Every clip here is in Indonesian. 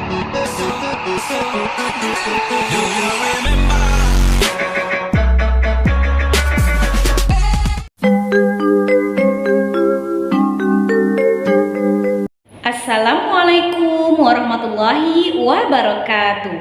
Assalamualaikum warahmatullahi wabarakatuh.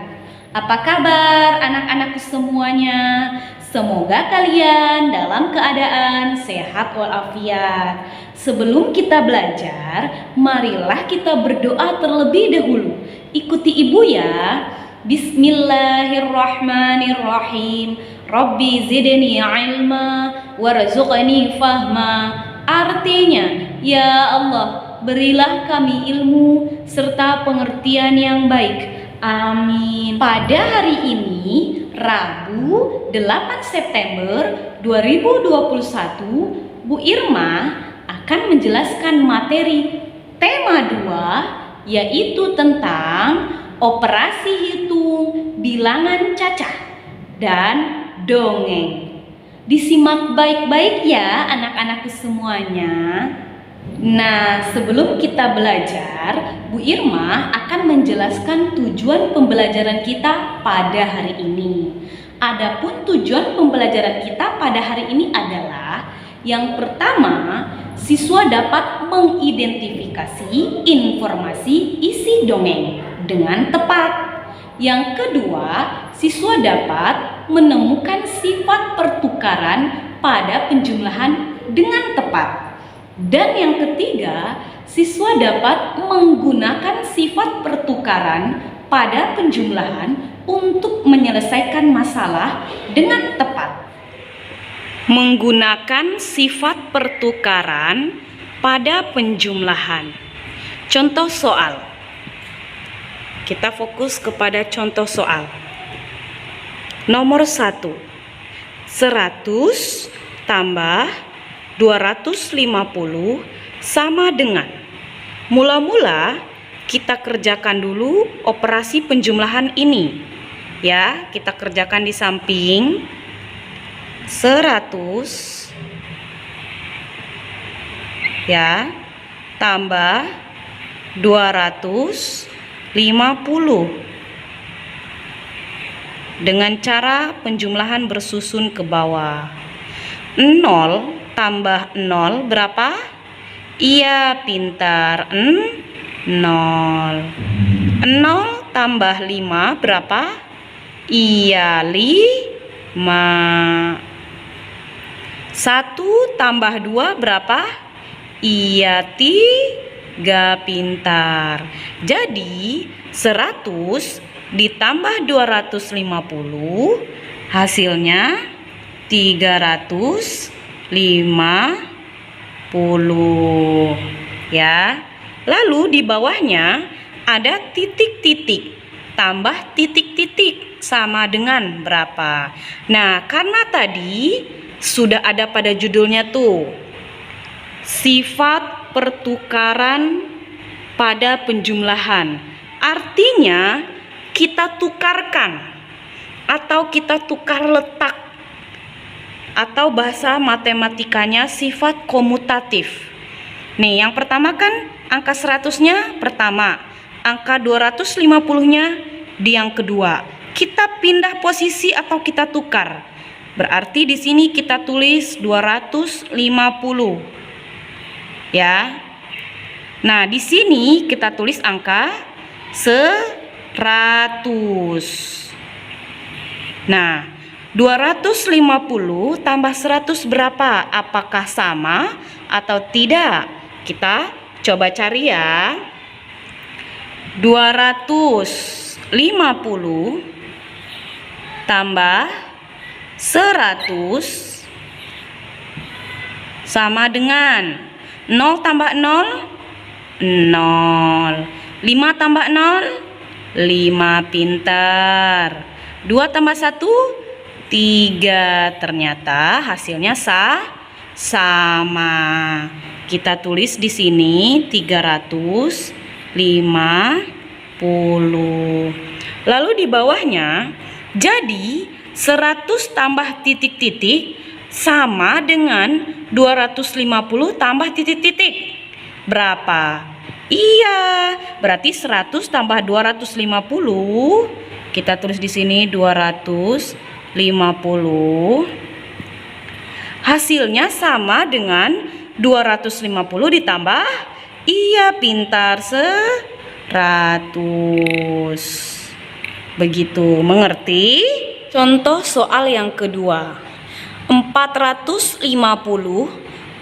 Apa kabar anak-anakku semuanya? Semoga kalian dalam keadaan sehat walafiat. Sebelum kita belajar, marilah kita berdoa terlebih dahulu. Ikuti ibu ya. Bismillahirrahmanirrahim. Rabbi zidni ilma warzuqni fahma. Artinya, ya Allah, berilah kami ilmu serta pengertian yang baik. Amin. Pada hari ini, Rabu 8 September 2021, Bu Irma akan menjelaskan materi tema 2, yaitu tentang operasi hitung bilangan cacah dan dongeng. Disimak baik-baik ya anak-anakku semuanya. Nah, sebelum kita belajar, Bu Irma akan menjelaskan tujuan pembelajaran kita pada hari ini. Adapun tujuan pembelajaran kita pada hari ini adalah yang pertama, siswa dapat mengidentifikasi informasi isi dongeng dengan tepat. Yang kedua, siswa dapat menemukan sifat pertukaran pada penjumlahan dengan tepat. Dan yang ketiga, siswa dapat menggunakan sifat pertukaran pada penjumlahan untuk menyelesaikan masalah dengan tepat. Menggunakan sifat pertukaran pada penjumlahan. Contoh soal. Kita fokus kepada contoh soal. Nomor 1. 100 tambah 250 sama dengan. Mula-mula kita kerjakan dulu operasi penjumlahan ini. Ya, kita kerjakan di samping. 100 ya tambah 250 dengan cara penjumlahan bersusun ke bawah. 0 tambah 0 berapa? Iya, pintar. 0. 0 tambah 5 berapa? Iya, 5. 1 tambah 2 berapa? Iya, 3, pintar. Jadi 100 ditambah 250 hasilnya 350 ya. Lalu di bawahnya ada titik-titik, tambah titik-titik sama dengan berapa. Nah, karena tadi sudah ada pada judulnya tuh, sifat pertukaran pada penjumlahan. Artinya kita tukarkan atau kita tukar letak, atau bahasa matematikanya sifat komutatif. Nih, yang pertama kan angka 100-nya pertama, angka 250-nya di yang kedua. Kita pindah posisi atau kita tukar. Berarti di sini kita tulis 250. Ya. Nah, di sini kita tulis angka 100. Nah, 250 tambah 100 berapa? Apakah sama atau tidak? Kita coba cari ya. 250 tambah 100 sama dengan 0 tambah 0, 0. 5 tambah 0, 5, pintar. 2 tambah 1, 3. Ternyata hasilnya sama. Kita tulis di sini 350. Lalu di bawahnya, jadi 100 tambah titik-titik sama dengan 250 tambah titik-titik. Berapa? Iya, berarti 100 tambah 250. Kita tulis di sini 250. Hasilnya sama dengan 250 ditambah, iya pintar, 100. Begitu, mengerti? Contoh soal yang kedua. 450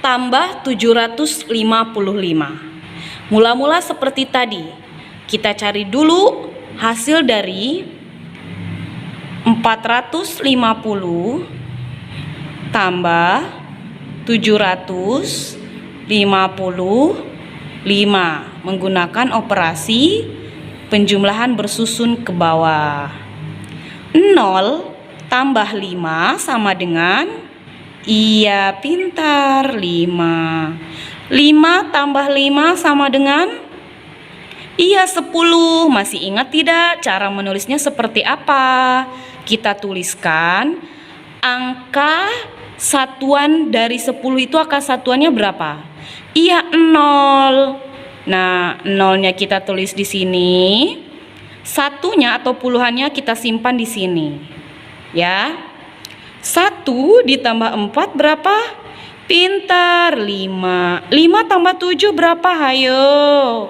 tambah 755. Mula-mula seperti tadi. Kita cari dulu hasil dari 450 tambah 755 menggunakan operasi penjumlahan bersusun ke bawah. 0 tambah 5 sama dengan, iya pintar, 5. 5 tambah 5 sama dengan, iya 10. Masih ingat tidak cara menulisnya seperti apa? Kita tuliskan angka satuan dari 10 itu angka satuannya berapa? Iya 0. Nah, nolnya kita tulis di sini. Satunya atau puluhannya kita simpan di sini. Ya. 1 ditambah 4 berapa? Pintar, 5. 5 tambah 7 berapa? Hayo.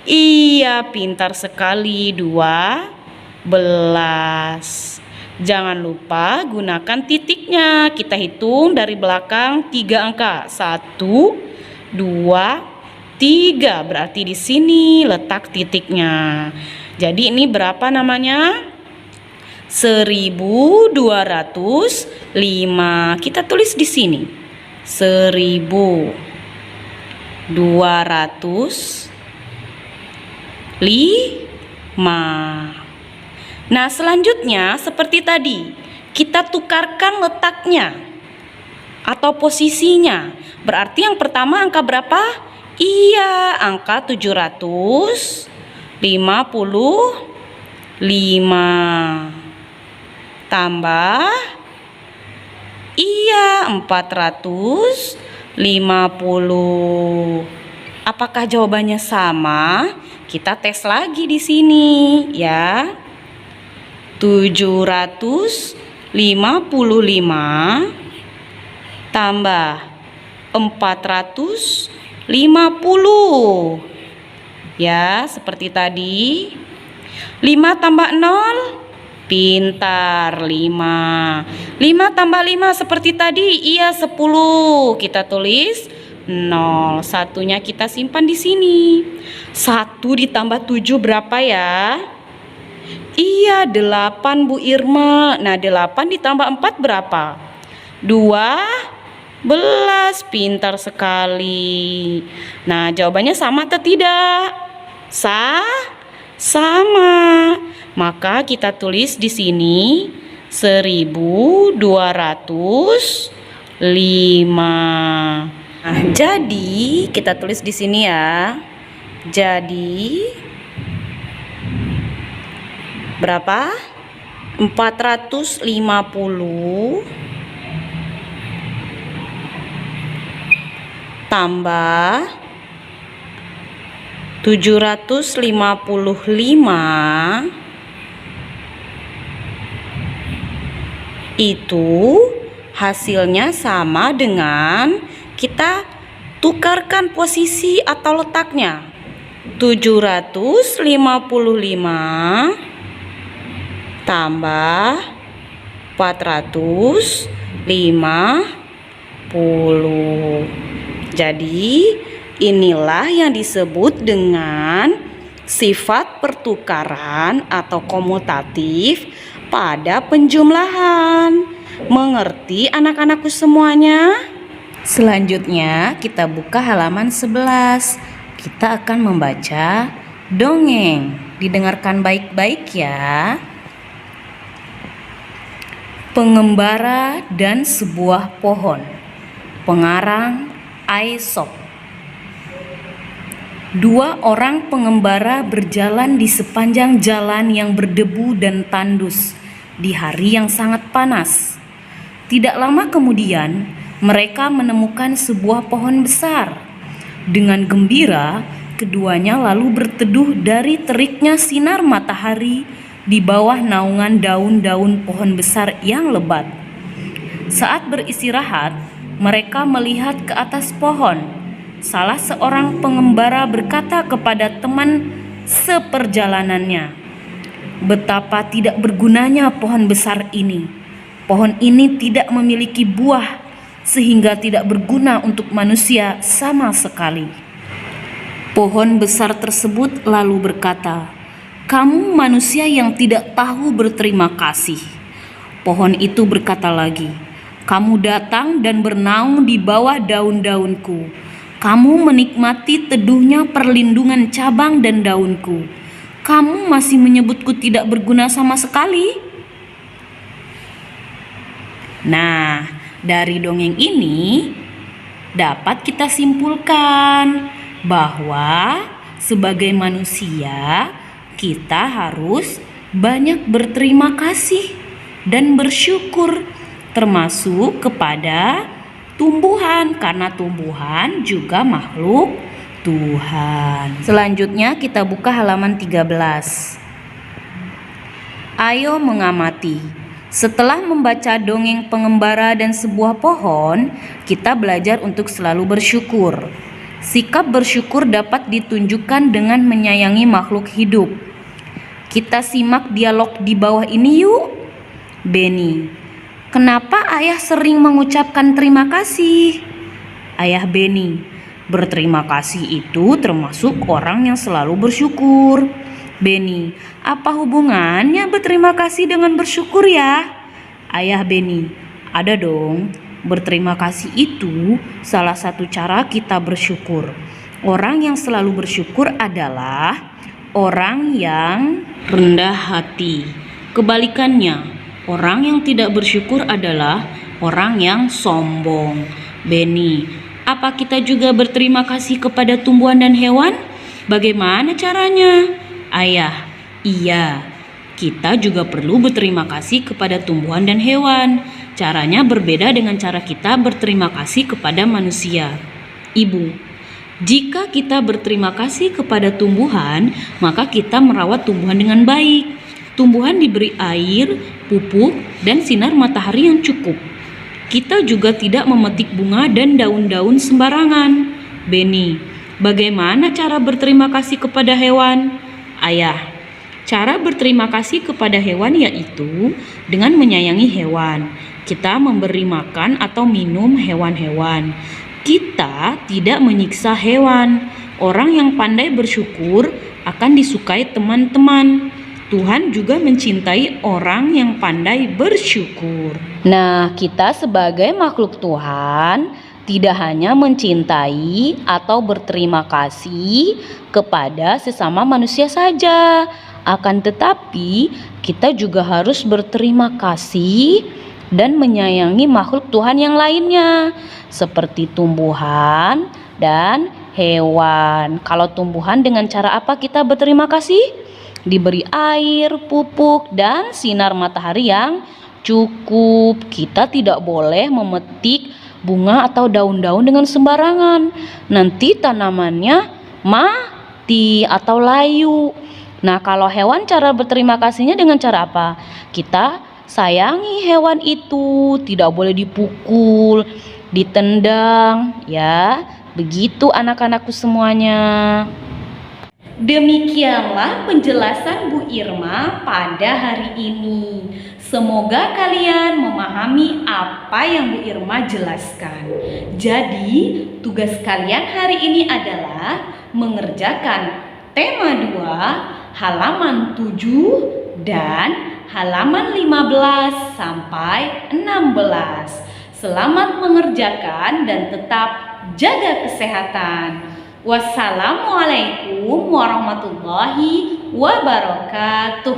Iya, pintar sekali, 12. Jangan lupa gunakan titiknya. Kita hitung dari belakang 3 angka. 1, 2, 3. Berarti di sini letak titiknya. Jadi ini berapa namanya? 1205. Kita tulis di sini. 1205. Nah, selanjutnya seperti tadi, kita tukarkan letaknya atau posisinya. Berarti yang pertama angka berapa? Iya, angka 755 tambah, iya 450. Apakah jawabannya sama? Kita tes lagi di sini ya. 755 tambah 450. Ya, seperti tadi. 5 tambah 0, pintar, 5. 5 tambah 5 seperti tadi, iya 10. Kita tulis 0. Satunya kita simpan di sini. 1 ditambah 7 berapa ya? Iya 8 Bu Irma. Nah 8 ditambah 4 berapa? 12. Pintar sekali. Nah jawabannya sama atau tidak? Sama. Maka kita tulis di sini 1205. Nah, jadi kita tulis di sini ya. Jadi berapa? 450 tambah 755 itu hasilnya sama dengan, kita tukarkan posisi atau letaknya. 755 tambah 450. Jadi inilah yang disebut dengan sifat pertukaran atau komutatif pada penjumlahan. Mengerti anak-anakku semuanya? Selanjutnya kita buka halaman 11. Kita akan membaca dongeng. Didengarkan baik-baik ya. Pengembara dan sebuah pohon. Pengarang Aesop. 2 orang pengembara berjalan di sepanjang jalan yang berdebu dan tandus di hari yang sangat panas. Tidak lama kemudian, mereka menemukan sebuah pohon besar. Dengan gembira, keduanya lalu berteduh dari teriknya sinar matahari di bawah naungan daun-daun pohon besar yang lebat. Saat beristirahat, mereka melihat ke atas pohon. Salah seorang pengembara berkata kepada teman seperjalanannya, "Betapa tidak bergunanya pohon besar ini. Pohon ini tidak memiliki buah, sehingga tidak berguna untuk manusia sama sekali." Pohon besar tersebut lalu berkata, "Kamu manusia yang tidak tahu berterima kasih." Pohon itu berkata lagi, "Kamu datang dan bernaung di bawah daun-daunku. Kamu menikmati teduhnya perlindungan cabang dan daunku. Kamu masih menyebutku tidak berguna sama sekali." Nah, dari dongeng ini dapat kita simpulkan bahwa sebagai manusia kita harus banyak berterima kasih dan bersyukur, termasuk kepada tumbuhan, karena tumbuhan juga makhluk Tuhan. Selanjutnya kita buka halaman 13. Ayo mengamati. Setelah membaca dongeng pengembara dan sebuah pohon, kita belajar untuk selalu bersyukur. Sikap bersyukur dapat ditunjukkan dengan menyayangi makhluk hidup. Kita simak dialog di bawah ini yuk. Benny, kenapa ayah sering mengucapkan terima kasih? Ayah Benny, berterima kasih itu termasuk orang yang selalu bersyukur. Benny, apa hubungannya berterima kasih dengan bersyukur ya? Ayah Benny, ada dong. Berterima kasih itu salah satu cara kita bersyukur. Orang yang selalu bersyukur adalah orang yang rendah hati. Kebalikannya, orang yang tidak bersyukur adalah orang yang sombong. Benny, apa kita juga berterima kasih kepada tumbuhan dan hewan? Bagaimana caranya? Ayah, iya. Kita juga perlu berterima kasih kepada tumbuhan dan hewan. Caranya berbeda dengan cara kita berterima kasih kepada manusia. Ibu, jika kita berterima kasih kepada tumbuhan, maka kita merawat tumbuhan dengan baik. Tumbuhan diberi air, pupuk, dan sinar matahari yang cukup. Kita juga tidak memetik bunga dan daun-daun sembarangan. Benny, bagaimana cara berterima kasih kepada hewan? Ayah, cara berterima kasih kepada hewan yaitu dengan menyayangi hewan. Kita memberi makan atau minum hewan-hewan. Kita tidak menyiksa hewan. Orang yang pandai bersyukur akan disukai teman-teman. Tuhan juga mencintai orang yang pandai bersyukur. Nah, kita sebagai makhluk Tuhan tidak hanya mencintai atau berterima kasih kepada sesama manusia saja, akan tetapi kita juga harus berterima kasih dan menyayangi makhluk Tuhan yang lainnya, seperti tumbuhan dan hewan. Kalau tumbuhan, dengan cara apa kita berterima kasih? Diberi air, pupuk, dan sinar matahari yang cukup. Kita tidak boleh memetik bunga atau daun-daun dengan sembarangan. Nanti tanamannya mati atau layu. Nah, kalau hewan, cara berterima kasihnya dengan cara apa? Kita sayangi hewan itu, tidak boleh dipukul, ditendang, ya. Begitu anak-anakku semuanya. Demikianlah penjelasan Bu Irma pada hari ini. Semoga kalian memahami apa yang Bu Irma jelaskan. Jadi, tugas kalian hari ini adalah mengerjakan tema 2, halaman 7 dan halaman 15 sampai 16. Selamat mengerjakan dan tetap jaga kesehatan. Wassalamualaikum warahmatullahi wabarakatuh.